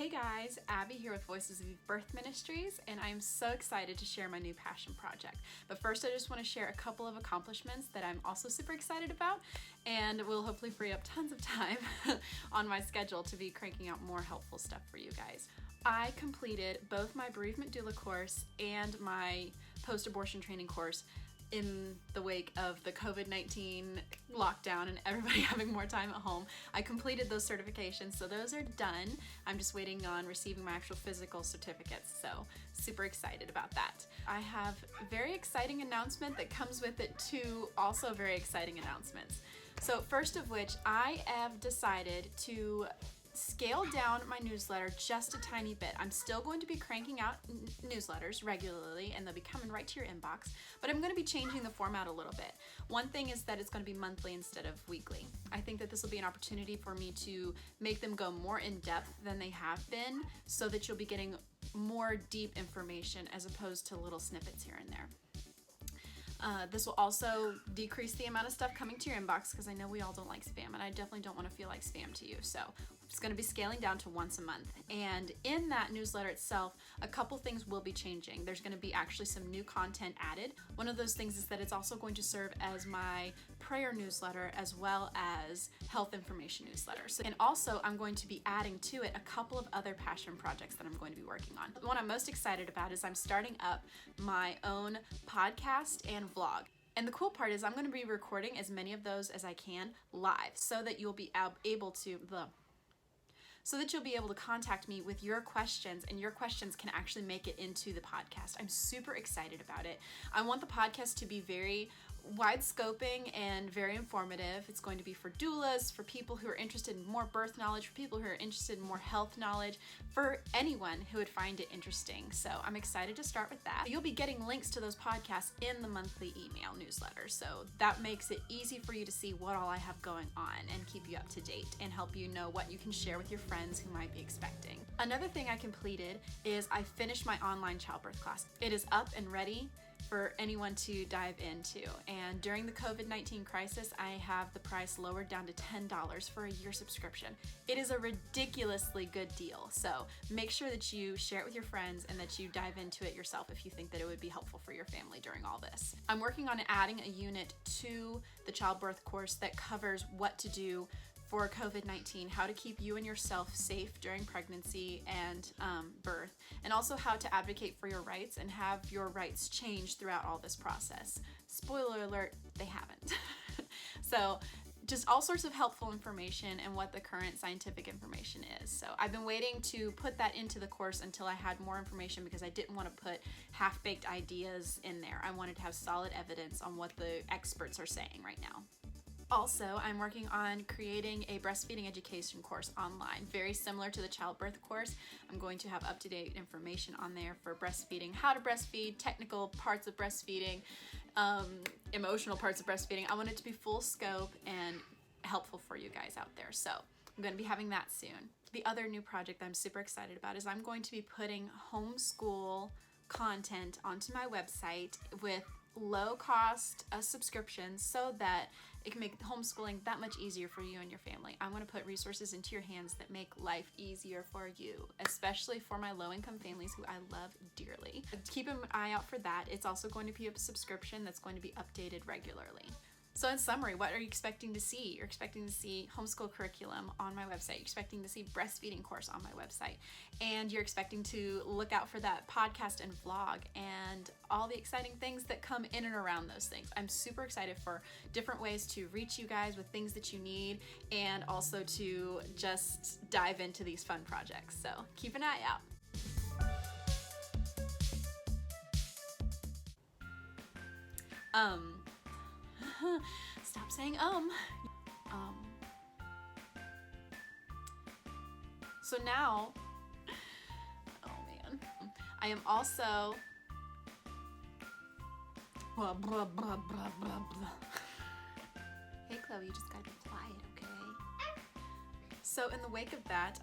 Hey guys, Abby here with Voices of Birth Ministries, and I'm so excited to share my new passion project. But first, I just want to share a couple of accomplishments that I'm also super excited about, and will hopefully free up tons of time on my schedule to be cranking out more helpful stuff for you guys. I completed both my bereavement doula course and my post-abortion training course in the wake of the COVID-19 lockdown and everybody having more time at home. I completed those certifications, so those are done. I'm just waiting on receiving my actual physical certificates, so super excited about that. I have a very exciting announcement that comes with it, two also very exciting announcements. So first of which, I have decided to scale down my newsletter just a tiny bit. I'm still going to be cranking out newsletters regularly, and they'll be coming right to your inbox, but I'm going to be changing the format a little bit. One thing is that it's going to be monthly instead of weekly. I think that this will be an opportunity for me to make them go more in depth than they have been, so that you'll be getting more deep information as opposed to little snippets here and there. This will also decrease the amount of stuff coming to your inbox, because I know we all don't like spam, and I definitely don't want to feel like spam to you. So it's going to be scaling down to once a month. And in that newsletter itself, a couple things will be changing. There's going to be actually some new content added. One of those things is that it's also going to serve as my prayer newsletter as well as health information newsletter. And also I'm going to be adding to it a couple of other passion projects that I'm going to be working on. The one I'm most excited about is I'm starting up my own podcast and vlog. And the cool part is I'm going to be recording as many of those as I can live, so that you'll be able to contact me with your questions, and your questions can actually make it into the podcast. I'm super excited about it. I want the podcast to be very wide scoping and very informative. It's going to be for doulas, for people who are interested in more birth knowledge, for people who are interested in more health knowledge, for anyone who would find it interesting. So I'm excited to start with that. You'll be getting links to those podcasts in the monthly email newsletter. So that makes it easy for you to see what all I have going on and keep you up to date and help you know what you can share with your friends who might be expecting. Another thing I completed is I finished my online childbirth class. It is up and ready for anyone to dive into. And during the COVID-19 crisis, I have the price lowered down to $10 for a year subscription. It is a ridiculously good deal. So make sure that you share it with your friends and that you dive into it yourself if you think that it would be helpful for your family during all this. I'm working on adding a unit to the childbirth course that covers what to do for COVID-19, how to keep you and yourself safe during pregnancy and birth, and also how to advocate for your rights and have your rights changed throughout all this process. Spoiler alert, they haven't. So just all sorts of helpful information and what the current scientific information is. So I've been waiting to put that into the course until I had more information, because I didn't want to put half-baked ideas in there. I wanted to have solid evidence on what the experts are saying right now. Also, I'm working on creating a breastfeeding education course online, very similar to the childbirth course. I'm going to have up-to-date information on there for breastfeeding, how to breastfeed, technical parts of breastfeeding, emotional parts of breastfeeding. I want it to be full scope and helpful for you guys out there. So I'm going to be having that soon. The other new project that I'm super excited about is I'm going to be putting homeschool content onto my website with low-cost subscriptions, so that it can make homeschooling that much easier for you and your family. I want to put resources into your hands that make life easier for you, especially for my low-income families who I love dearly. Keep an eye out for that. It's also going to be a subscription that's going to be updated regularly. So in summary, what are you expecting to see? You're expecting to see homeschool curriculum on my website. You're expecting to see breastfeeding course on my website. And you're expecting to look out for that podcast and vlog and all the exciting things that come in and around those things. I'm super excited for different ways to reach you guys with things that you need, and also to just dive into these fun projects. So keep an eye out. Stop saying So now, oh man, I am also blah, blah, blah, blah, blah, blah. Hey Chloe, you just gotta be quiet, okay? So in the wake of that,